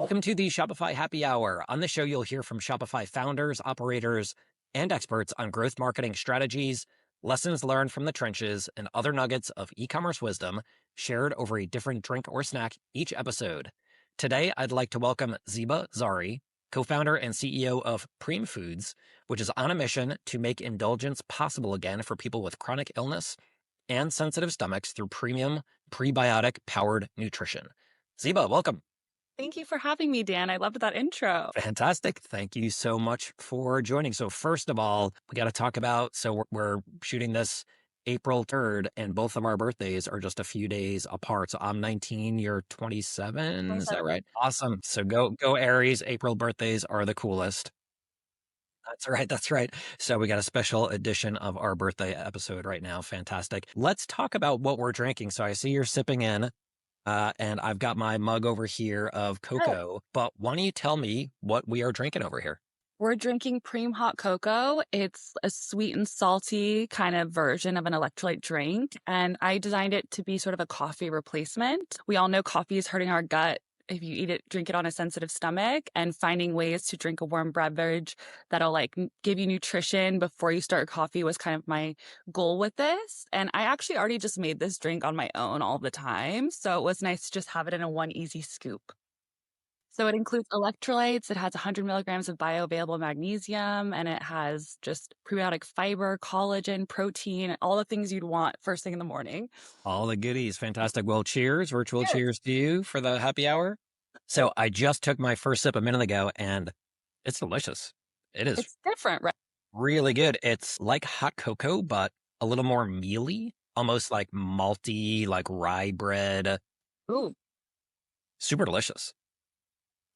Welcome to the Shopify Happy Hour. On the show, you'll hear from Shopify founders, operators, and experts on growth marketing strategies, lessons learned from the trenches, and other nuggets of e-commerce wisdom shared over a different drink or snack each episode. Today, I'd like to welcome Xeba Zareie, co-founder and CEO of Preme Foods, which is on a mission to make indulgence possible again for people with chronic illness and sensitive stomachs through premium prebiotic-powered nutrition. Xeba, welcome. Thank you for having me, Dan. I loved that intro. Fantastic. Thank you so much for joining. So first of all, we got to talk about, we're shooting this April 3rd, and both of our birthdays are just a few days apart. So I'm 19, you're 27. Is that right? Awesome. So go Aries. April birthdays are the coolest. That's right. That's right. So we got a special edition of our birthday episode right now. Fantastic. Let's talk about what we're drinking. So I see you're sipping in. And I've got my mug over here of cocoa, but why don't you tell me what we are drinking over here? We're drinking Preme Hot Cocoa. It's a sweet and salty kind of version of an electrolyte drink, and I designed it to be sort of a coffee replacement. We all know coffee is hurting our gut if you drink it on a sensitive stomach, and finding ways to drink a warm beverage that'll give you nutrition before you start coffee was kind of my goal with this. And I actually already just made this drink on my own all the time. So it was nice to just have it in a one easy scoop. So it includes electrolytes. It has 100 milligrams of bioavailable magnesium, and it has just prebiotic fiber, collagen, protein, all the things you'd want first thing in the morning. All the goodies. Fantastic. Well, cheers. Virtual cheers to you for the happy hour. So I just took my first sip a minute ago, and it's delicious. It's different, right? Really good. It's like hot cocoa, but a little more mealy, almost like malty, like rye bread. Ooh. Super delicious.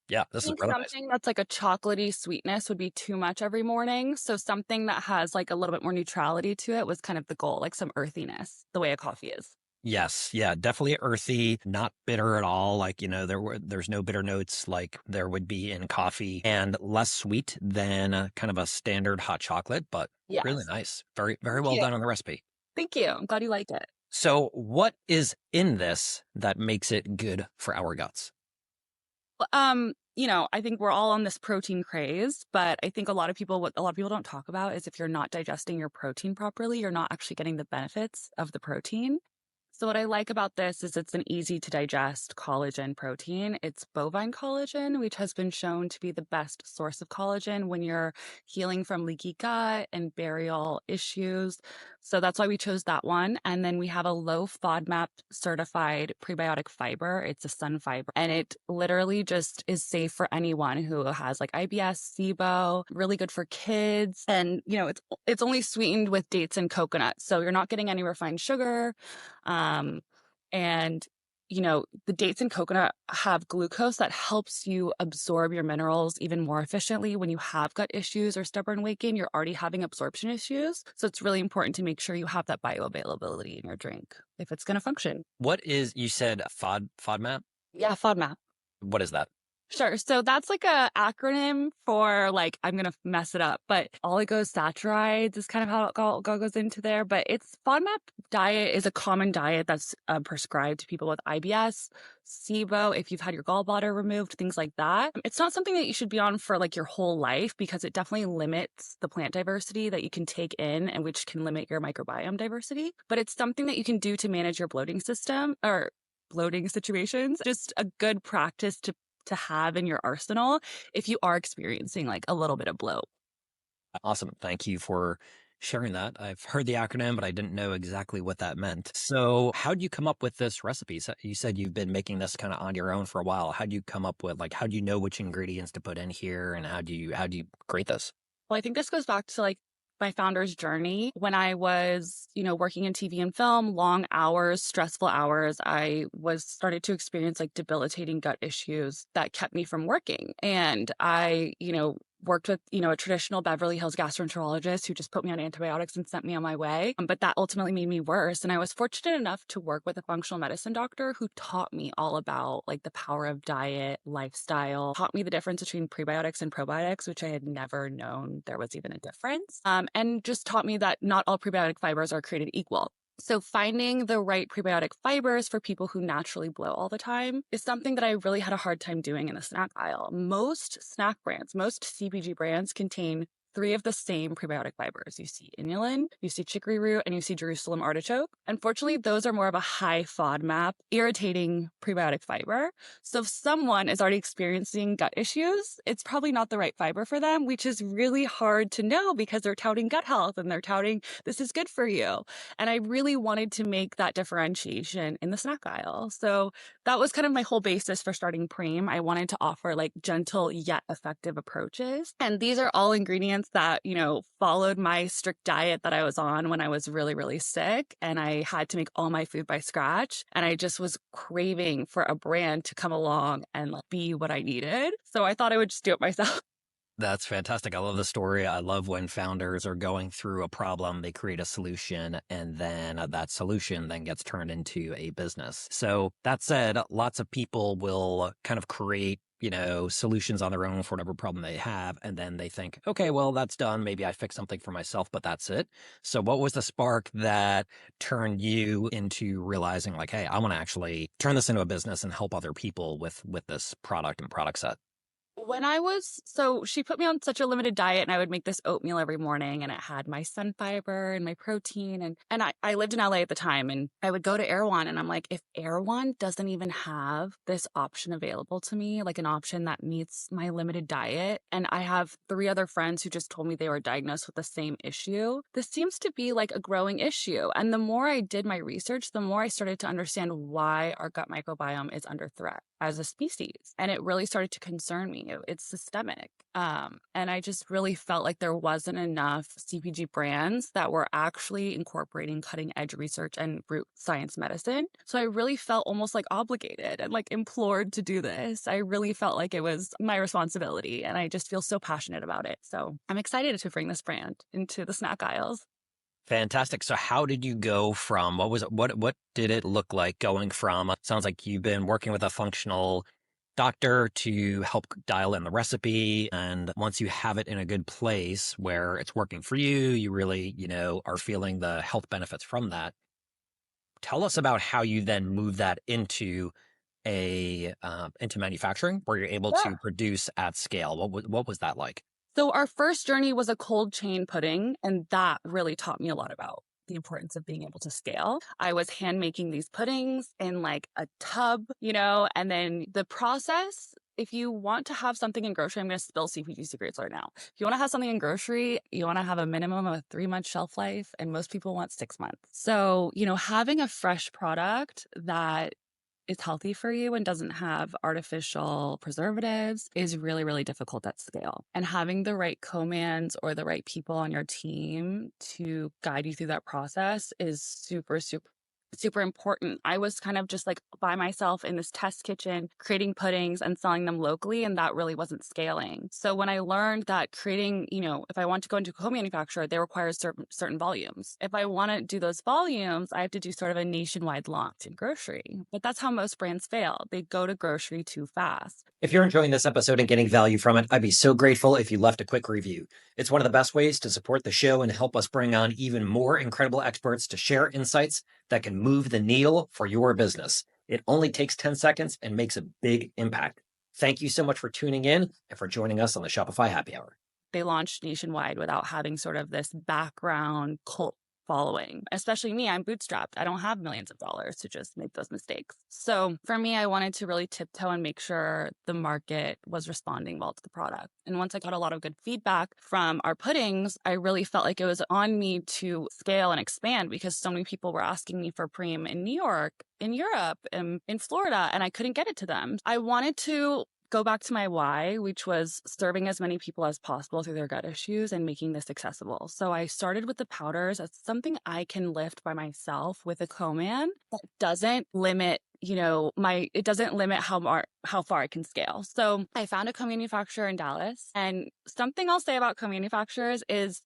Yeah, this is really nice. Something that's like a chocolatey sweetness would be too much every morning. So something that has like a little bit more neutrality to it was kind of the goal, like some earthiness, the way a coffee is. Yes. Yeah, definitely earthy, not bitter at all. Like, there's no bitter notes like there would be in coffee, and less sweet than kind of a standard hot chocolate, but really nice. Very, very well done on the recipe. Thank you. I'm glad you liked it. So what is in this that makes it good for our guts? I think we're all on this protein craze, but I think what a lot of people don't talk about is if you're not digesting your protein properly, you're not actually getting the benefits of the protein. So what I like about this is it's an easy to digest collagen protein. It's bovine collagen, which has been shown to be the best source of collagen when you're healing from leaky gut and barial issues. So that's why we chose that one. And then we have a low FODMAP certified prebiotic fiber. It's a sun fiber, and it literally just is safe for anyone who has like IBS, SIBO, really good for kids. And, it's only sweetened with dates and coconut. So you're not getting any refined sugar. And the dates and coconut have glucose that helps you absorb your minerals even more efficiently. When you have gut issues or stubborn weight gain, you're already having absorption issues. So it's really important to make sure you have that bioavailability in your drink if it's going to function. What is, you said FODMAP? Yeah, FODMAP. What is that? Sure. So that's like a acronym for I'm going to mess it up, but oligosaccharides is kind of how it all goes into there. But FODMAP diet is a common diet that's prescribed to people with IBS, SIBO, if you've had your gallbladder removed, things like that. It's not something that you should be on for your whole life, because it definitely limits the plant diversity that you can take in, and which can limit your microbiome diversity. But it's something that you can do to manage your bloating system or bloating situations. Just a good practice to have in your arsenal if you are experiencing a little bit of bloat. Awesome. Thank you for sharing that. I've heard the acronym, but I didn't know exactly what that meant. So how did you come up with this recipe? So you said you've been making this kind of on your own for a while. How do you come up with, how do you know which ingredients to put in here, and how do you create this? Well, I think this goes back to my founder's journey. When I was, working in TV and film, long hours, stressful hours, I started to experience debilitating gut issues that kept me from working. And I, worked with, a traditional Beverly Hills gastroenterologist who just put me on antibiotics and sent me on my way. But that ultimately made me worse. And I was fortunate enough to work with a functional medicine doctor who taught me all about the power of diet, lifestyle, taught me the difference between prebiotics and probiotics, which I had never known there was even a difference. And just taught me that not all prebiotic fibers are created equal. So finding the right prebiotic fibers for people who naturally bloat all the time is something that I really had a hard time doing in the snack aisle. Most snack brands, most CPG brands contain three of the same prebiotic fibers. You see inulin, you see chicory root, and you see Jerusalem artichoke. Unfortunately, those are more of a high FODMAP, irritating prebiotic fiber. So if someone is already experiencing gut issues, it's probably not the right fiber for them, which is really hard to know because they're touting gut health and they're touting this is good for you. And I really wanted to make that differentiation in the snack aisle. So that was kind of my whole basis for starting Preme. I wanted to offer like gentle yet effective approaches. And these are all ingredients that, followed my strict diet that I was on when I was really, really sick. And I had to make all my food by scratch. And I just was craving for a brand to come along and like, be what I needed. So I thought I would just do it myself. That's fantastic. I love the story. I love when founders are going through a problem, they create a solution, and then that solution then gets turned into a business. So that said, lots of people will kind of create, solutions on their own for whatever problem they have. And then they think, okay, well, that's done. Maybe I fix something for myself, but that's it. So what was the spark that turned you into realizing like, hey, I want to actually turn this into a business and help other people with this product and product set? So she put me on such a limited diet and I would make this oatmeal every morning and it had my sun fiber and my protein. And I lived in LA at the time and I would go to Erewhon and I'm like, if Erewhon doesn't even have this option available to me, like an option that meets my limited diet, and I have three other friends who just told me they were diagnosed with the same issue, this seems to be like a growing issue. And the more I did my research, the more I started to understand why our gut microbiome is under threat as a species. And it really started to concern me. It's systemic. And I just really felt like there wasn't enough CPG brands that were actually incorporating cutting edge research and root science medicine. So I really felt almost like obligated and like implored to do this. I really felt like it was my responsibility and I just feel so passionate about it. So I'm excited to bring this brand into the snack aisles. Fantastic. So how did you go from what did it look like going from sounds like you've been working with a functional doctor to help dial in the recipe, and once you have it in a good place where it's working for you, you really, are feeling the health benefits from that. Tell us about how you then move that into into manufacturing where you're able to produce at scale. What was that like? So our first journey was a cold chain pudding, and that really taught me a lot about the importance of being able to scale. I was hand making these puddings in like a tub, and then the process, if you want to have something in grocery, I'm going to spill CPG secrets right now. If you want to have something in grocery, you want to have a minimum of a 3-month shelf life, and most people want 6 months. So, having a fresh product that is healthy for you and doesn't have artificial preservatives is really, really difficult at scale. And having the right co-mans or the right people on your team to guide you through that process is super, super, super important. I was kind of just like by myself in this test kitchen, creating puddings and selling them locally, and that really wasn't scaling. So when I learned that creating, if I want to go into a co-manufacturer, they require certain volumes. If I want to do those volumes, I have to do sort of a nationwide launch in grocery. But that's how most brands fail. They go to grocery too fast. If you're enjoying this episode and getting value from it, I'd be so grateful if you left a quick review. It's one of the best ways to support the show and help us bring on even more incredible experts to share insights that can move the needle for your business. It only takes 10 seconds and makes a big impact. Thank you so much for tuning in and for joining us on the Shopify Happy Hour. They launched nationwide without having sort of this background cult following. Especially me, I'm bootstrapped. I don't have millions of dollars to just make those mistakes. So for me, I wanted to really tiptoe and make sure the market was responding well to the product. And once I got a lot of good feedback from our puddings, I really felt like it was on me to scale and expand because so many people were asking me for Preme in New York, in Europe, in Florida, and I couldn't get it to them. I wanted to go back to my why, which was serving as many people as possible through their gut issues and making this accessible. So I started with the powders as something I can lift by myself with a co-man that doesn't limit, it doesn't limit how far I can scale. So I found a co-manufacturer in Dallas. And something I'll say about co-manufacturers is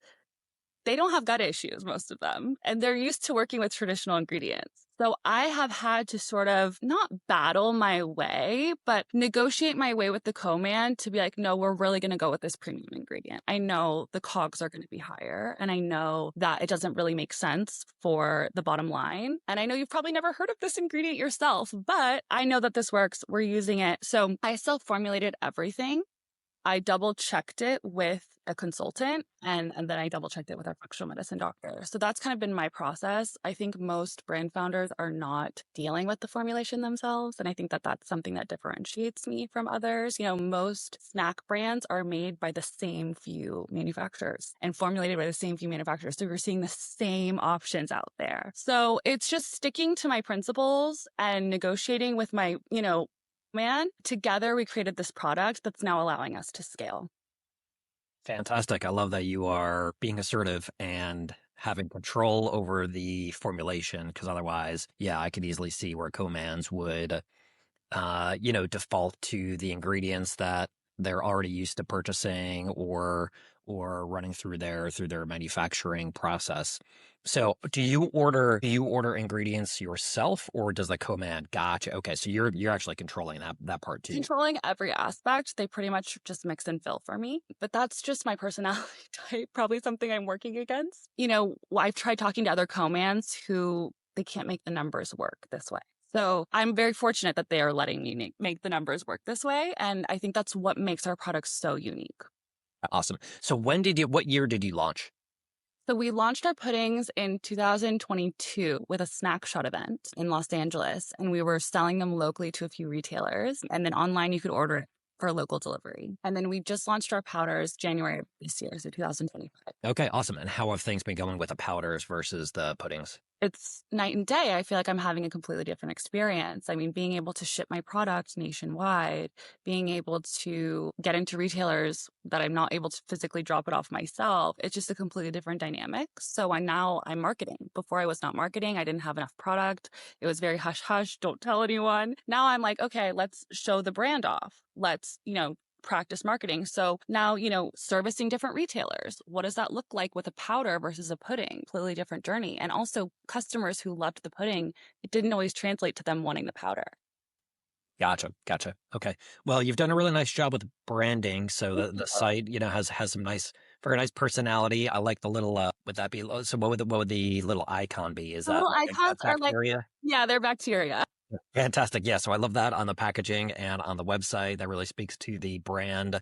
they don't have gut issues, most of them, and they're used to working with traditional ingredients. So I have had to sort of not battle my way, but negotiate my way with the co-man to be like, no, we're really going to go with this premium ingredient. I know the COGS are going to be higher, and I know that it doesn't really make sense for the bottom line. And I know you've probably never heard of this ingredient yourself, but I know that this works. We're using it. So I self-formulated everything. I double checked it with a consultant and then I double checked it with our functional medicine doctor. So that's kind of been my process. I think most brand founders are not dealing with the formulation themselves. And I think that that's something that differentiates me from others. You know, most snack brands are made by the same few manufacturers and formulated by the same few manufacturers. So we're seeing the same options out there. So it's just sticking to my principles and negotiating with my, man, together we created this product that's now allowing us to scale. Fantastic. I love that you are being assertive and having control over the formulation, because otherwise, yeah, I could easily see where co-mans would, default to the ingredients that they're already used to purchasing or running through their manufacturing process. So do you order ingredients yourself, or does the co-man? Gotcha. Okay. So you're actually controlling that part too. Controlling every aspect. They pretty much just mix and fill for me. But that's just my personality type, probably something I'm working against. I've tried talking to other co-mans who they can't make the numbers work this way. So I'm very fortunate that they are letting me make the numbers work this way. And I think that's what makes our products so unique. Awesome. So what year did you launch? So we launched our puddings in 2022 with a snack shot event in Los Angeles, and we were selling them locally to a few retailers. And then online, you could order it for local delivery. And then we just launched our powders January of this year, so 2025. Okay, awesome. And how have things been going with the powders versus the puddings? It's night and day. I feel like I'm having a completely different experience. I mean, being able to ship my product nationwide, being able to get into retailers that I'm not able to physically drop it off myself, it's just a completely different dynamic. So I'm marketing. Before I was not marketing. I didn't have enough product. It was very hush hush, don't tell anyone. Now I'm like, okay, let's show the brand off. Let's, practice marketing. So now, servicing different retailers. What does that look like with a powder versus a pudding? Completely different journey. And also customers who loved the pudding, it didn't always translate to them wanting the powder. Gotcha. Okay. Well, you've done a really nice job with branding. So the site, has some very nice personality. I like the little, would that be, so what would the little icon be? Is The that little like icons a are like, bacteria? yeah, they're bacteria. Fantastic. Yeah. So I love that on the packaging and on the website. That really speaks to the brand.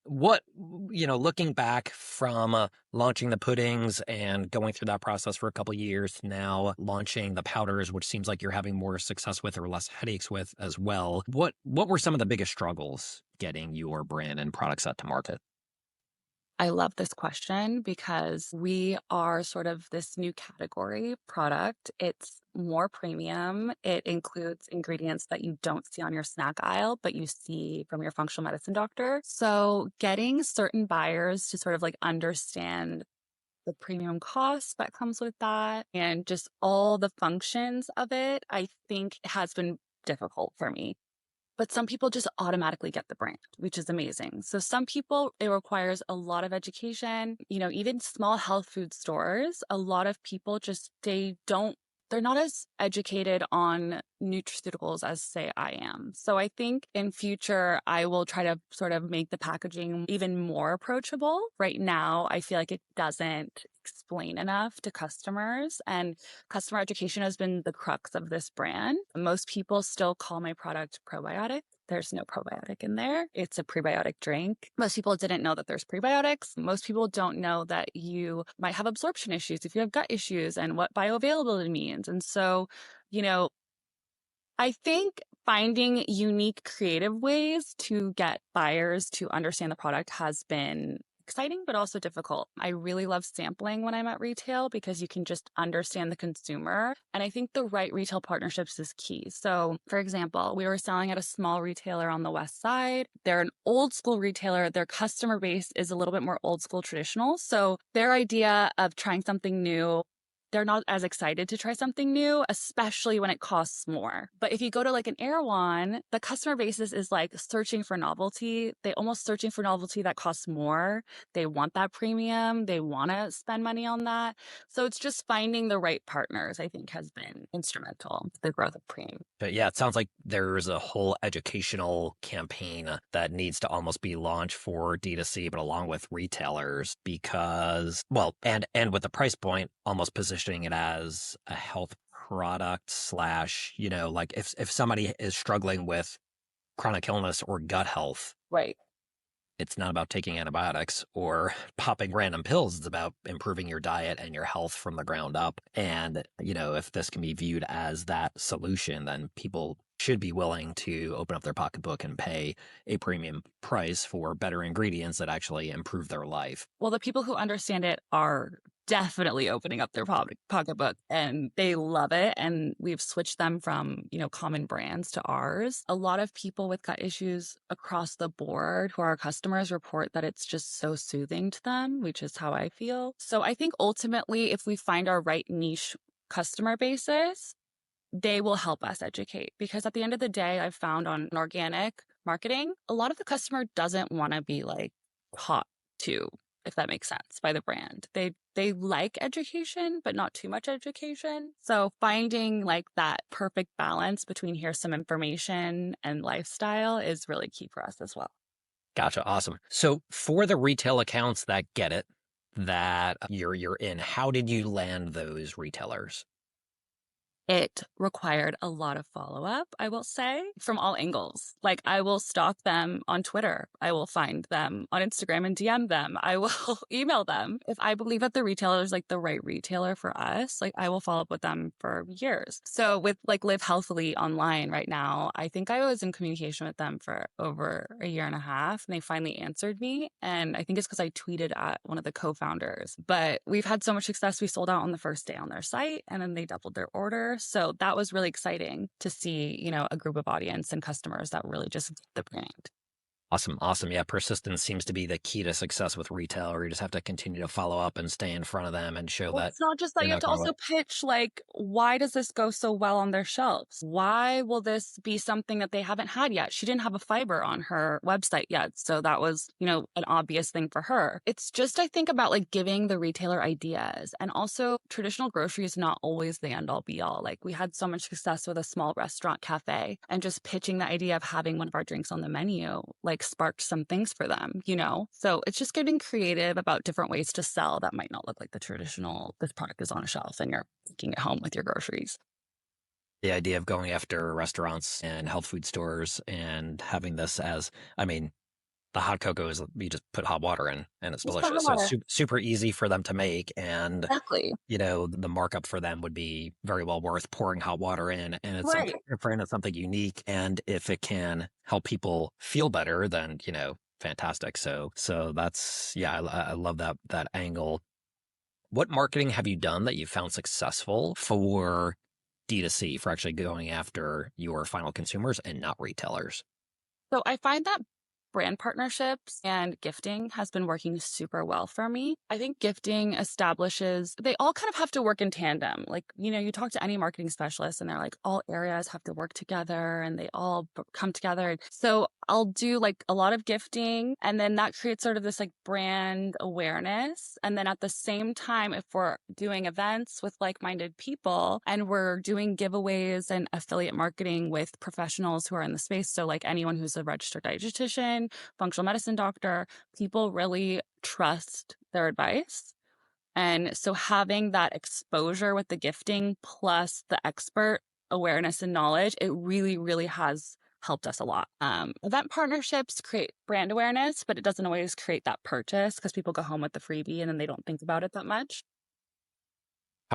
What, looking back from launching the puddings and going through that process for a couple of years, now launching the powders, which seems like you're having more success with or less headaches with as well. What were some of the biggest struggles getting your brand and products out to market? I love this question because we are sort of this new category product. It's more premium. It includes ingredients that you don't see on your snack aisle, but you see from your functional medicine doctor. So getting certain buyers to sort of like understand the premium cost that comes with that and just all the functions of it, I think has been difficult for me. But some people just automatically get the brand, which is amazing. So some people, it requires a lot of education. Even small health food stores, a lot of people they're not as educated on nutraceuticals as say I am. So I think in future, I will try to sort of make the packaging even more approachable. Right now, I feel like it doesn't explain enough to customers, and customer education has been the crux of this brand. Most people still call my product probiotic. There's no probiotic in there. It's a prebiotic drink. Most people didn't know that there's prebiotics. Most people don't know that you might have absorption issues if you have gut issues and what bioavailability means. And so, I think finding unique, creative ways to get buyers to understand the product has been exciting, but also difficult. I really love sampling when I'm at retail because you can just understand the consumer. And I think the right retail partnerships is key. So, for example, we were selling at a small retailer on the West Side. They're an old school retailer. Their customer base is a little bit more old school traditional. So their idea of trying something new they're not as excited to try something new, especially when it costs more. But if you go to like an Erewhon, the customer basis is like searching for novelty. They almost searching for novelty that costs more. They want that premium. They want to spend money on that. So it's just finding the right partners, I think, has been instrumental to the growth of Preme. But yeah, it sounds like there's a whole educational campaign that needs to almost be launched for D2C, but along with retailers because, well, and with the price point, almost positioning it as a health product slash, like if somebody is struggling with chronic illness or gut health, Right. it's not about taking antibiotics or popping random pills. It's about improving your diet and your health from the ground up. And, if this can be viewed as that solution, then people should be willing to open up their pocketbook and pay a premium price for better ingredients that actually improve their life. Well, the people who understand it are definitely opening up their pocketbook and they love it. And we've switched them from, common brands to ours. A lot of people with gut issues across the board who are our customers report that it's just so soothing to them, which is how I feel. So I think ultimately, if we find our right niche customer basis, they will help us educate. Because at the end of the day, I've found on organic marketing, a lot of the customer doesn't want to be like taught to, if that makes sense, by the brand. They like education, but not too much education. So finding like that perfect balance between here's some information and lifestyle is really key for us as well. Gotcha. Awesome. So for the retail accounts that get it, that you're in, how did you land those retailers? It required a lot of follow-up, I will say, from all angles. Like, I will stalk them on Twitter. I will find them on Instagram and DM them. I will email them. If I believe that the retailer is like the right retailer for us, like I will follow up with them for years. So with like Live Healthily online right now, I think I was in communication with them for over a year and a half, and they finally answered me. And I think it's because I tweeted at one of the co-founders. But we've had so much success. We sold out on the first day on their site, and then they doubled their order. So that was really exciting to see, a group of audience and customers that really just get the brand. Awesome. Awesome. Yeah. Persistence seems to be the key to success with retail, or you just have to continue to follow up and stay in front of them and show Well, that it's not just that. you're You have not to going away. also pitch, like, why does this go so well on their shelves? Why will this be something that they haven't had yet? She didn't have a fiber on her website yet. So that was, an obvious thing for her. It's just, I think about like giving the retailer ideas, and also traditional grocery is not always the end all be all. Like we had so much success with a small restaurant cafe, and just pitching the idea of having one of our drinks on the menu, like sparked some things for them, So it's just getting creative about different ways to sell that might not look like the traditional, this product is on a shelf and you're taking it home with your groceries. The idea of going after restaurants and health food stores and having this as, the hot cocoa is you just put hot water in and it's Just put delicious. hot So it's water. super easy for them to make. And, Exactly. the markup for them would be very well worth pouring hot water in. And it's Right. something different, it's something unique. And if it can help people feel better, then, fantastic. So that's, yeah, I love that angle. What marketing have you done that you found successful for D2C, for actually going after your final consumers and not retailers? So I find that brand partnerships and gifting has been working super well for me. I think gifting establishes, they all kind of have to work in tandem. Like, you talk to any marketing specialist and they're like, all areas have to work together and they all come together. So I'll do like a lot of gifting, and then that creates sort of this like brand awareness. And then at the same time, if we're doing events with like-minded people and we're doing giveaways and affiliate marketing with professionals who are in the space, so like anyone who's a registered dietitian, functional medicine doctor, people really trust their advice. And so having that exposure with the gifting plus the expert awareness and knowledge, it really, really has helped us a lot. Event partnerships create brand awareness, but it doesn't always create that purchase because people go home with the freebie and then they don't think about it that much.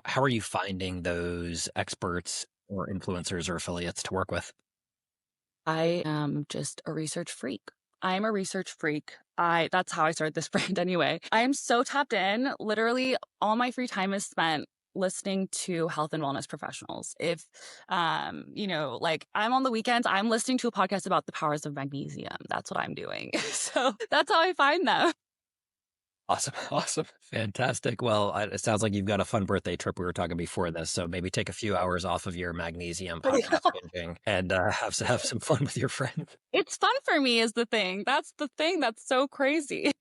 How are you finding those experts or influencers or affiliates to work with? I am just a research freak. I'm a research freak. That's how I started this brand anyway. I am so tapped in. Literally all my free time is spent listening to health and wellness professionals. If, like I'm on the weekends, I'm listening to a podcast about the powers of magnesium. That's what I'm doing. So that's how I find them. Awesome. Awesome. Fantastic. Well, it sounds like you've got a fun birthday trip. We were talking before this, so maybe take a few hours off of your magnesium podcast binging and have some fun with your friends. It's fun for me is the thing. That's the thing that's so crazy.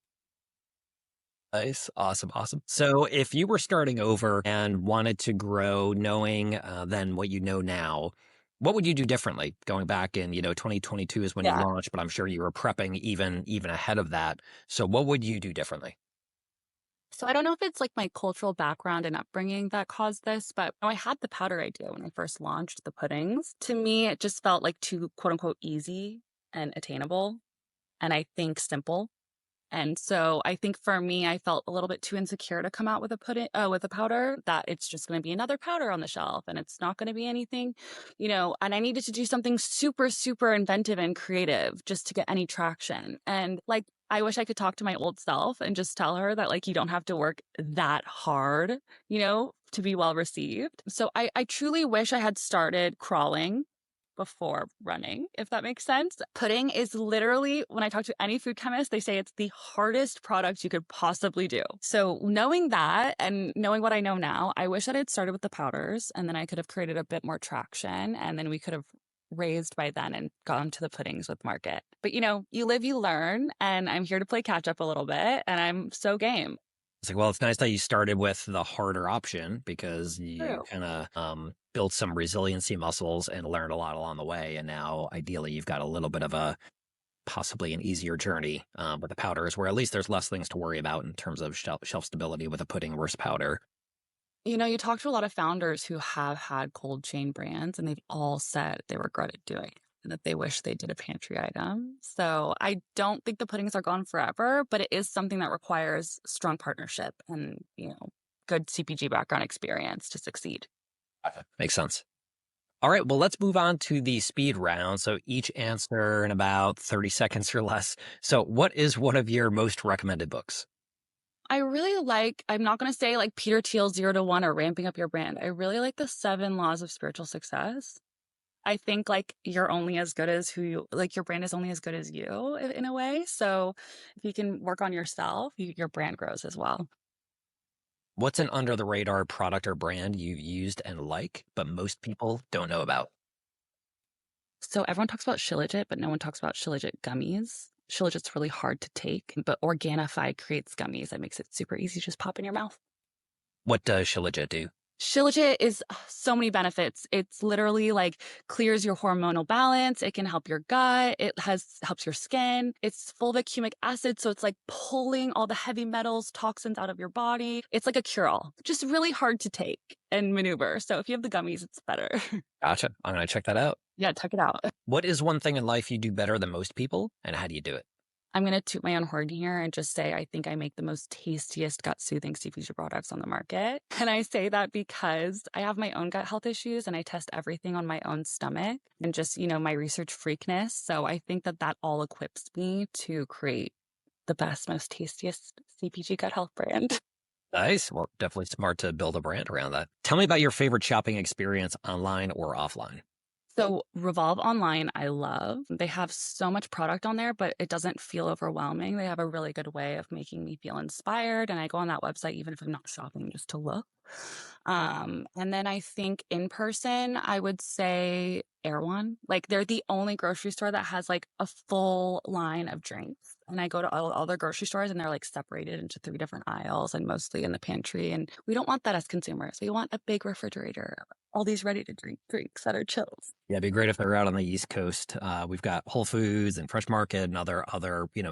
Nice. Awesome. Awesome. So if you were starting over and wanted to grow knowing then what you know now, what would you do differently going back in, 2022 is when you Yeah. launched, but I'm sure you were prepping even ahead of that. So what would you do differently? So I don't know if it's like my cultural background and upbringing that caused this, but I had the powder idea when I first launched the puddings. To me, it just felt like too quote unquote easy and attainable, and I think simple. And so I think for me, I felt a little bit too insecure to come out with a with a powder that it's just going to be another powder on the shelf and it's not going to be anything, and I needed to do something super, super inventive and creative just to get any traction. And like, I wish I could talk to my old self and just tell her that like, you don't have to work that hard, to be well received. So I truly wish I had started crawling before running, if that makes sense. Pudding is literally, when I talk to any food chemist, they say it's the hardest product you could possibly do. So knowing that and knowing what I know now, I wish that I had started with the powders and then I could have created a bit more traction and then we could have raised by then and gone to the puddings with market. But you live, you learn, and I'm here to play catch up a little bit and I'm so game. It's like, well, it's nice that you started with the harder option because you True. kind of built some resiliency muscles and learned a lot along the way. And now, ideally, you've got a little bit of a possibly an easier journey with the powders, where at least there's less things to worry about in terms of shelf stability with a pudding versus powder. You talk to a lot of founders who have had cold chain brands, and they've all said they regretted doing it and that they wish they did a pantry item. So I don't think the puddings are gone forever, but it is something that requires strong partnership and, good CPG background experience to succeed. Makes sense. All right, well, let's move on to the speed round. So each answer in about 30 seconds or less. So, what is one of your most recommended books? I really like, I'm not going to say like Peter Thiel's 0 to 1 or ramping up your brand. I really like the 7 laws of spiritual success. I think like you're only as good as your brand is only as good as you in a way. So if you can work on yourself, your brand grows as well. What's an under the radar product or brand you've used and like, but most people don't know about? So everyone talks about Shilajit, but no one talks about Shilajit gummies. Shilajit's really hard to take, but Organifi creates gummies that makes it super easy to just pop in your mouth. What does Shilajit do? Shilajit is so many benefits. It's literally like clears your hormonal balance. It can help your gut. Helps your skin. It's full of fulvic acid. So it's like pulling all the heavy metals, toxins out of your body. It's like a cure-all, just really hard to take and maneuver. So if you have the gummies, it's better. Gotcha. I'm going to check that out. Yeah, check it out. What is one thing in life you do better than most people, and how do you do it? I'm going to toot my own horn here and just say I think I make the most tastiest gut-soothing CPG products on the market. And I say that because I have my own gut health issues and I test everything on my own stomach and just, my research freakness. So I think that all equips me to create the best, most tastiest CPG gut health brand. Nice. Well, definitely smart to build a brand around that. Tell me about your favorite shopping experience online or offline. So Revolve Online, I love. They have so much product on there, but it doesn't feel overwhelming. They have a really good way of making me feel inspired. And I go on that website, even if I'm not shopping, just to look. And then I think in person, I would say Erewhon. Like they're the only grocery store that has like a full line of drinks. And I go to all their grocery stores and they're like separated into 3 different aisles and mostly in the pantry. And we don't want that as consumers. We want a big refrigerator, all these ready to drink drinks that are chills. Yeah, it'd be great if they were out on the East Coast. We've got Whole Foods and Fresh Market and other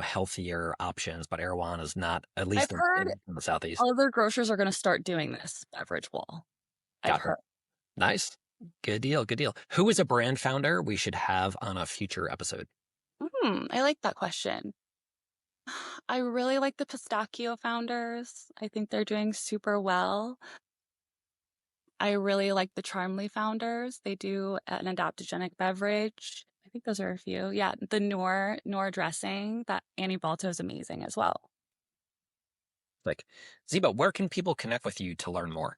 healthier options, but Erewhon is not, at I've least heard in the Southeast. other grocers are going to start doing this beverage wall. I've Gotcha. heard. Nice. Good deal. Good deal. Who is a brand founder we should have on a future episode? I like that question. I really like the pistachio founders. I think they're doing super well. I really like the Charmly founders. They do an adaptogenic beverage. I think those are a few. Yeah, the Knorr dressing, that Annie Balto is amazing as well. Like, Xeba, where can people connect with you to learn more?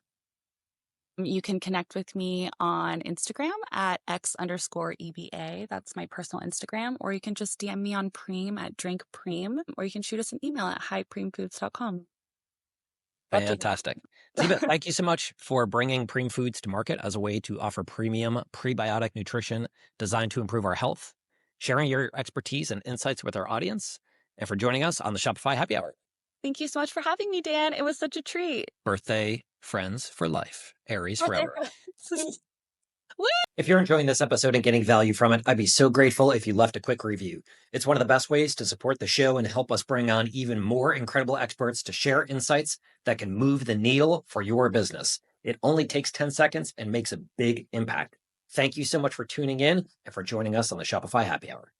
You can connect with me on Instagram at X_EBA. That's my personal Instagram. Or you can just DM me on Preme at drinkpreme, or you can shoot us an email at hipremefoods.com. Fantastic. Xeba, thank you so much for bringing Preme Foods to market as a way to offer premium prebiotic nutrition designed to improve our health, sharing your expertise and insights with our audience, and for joining us on the Shopify Happy Hour. Thank you so much for having me, Dan. It was such a treat. Birthday friends for life. Aries forever. If you're enjoying this episode and getting value from it, I'd be so grateful if you left a quick review. It's one of the best ways to support the show and help us bring on even more incredible experts to share insights that can move the needle for your business. It only takes 10 seconds and makes a big impact. Thank you so much for tuning in and for joining us on the Shopify Happy Hour.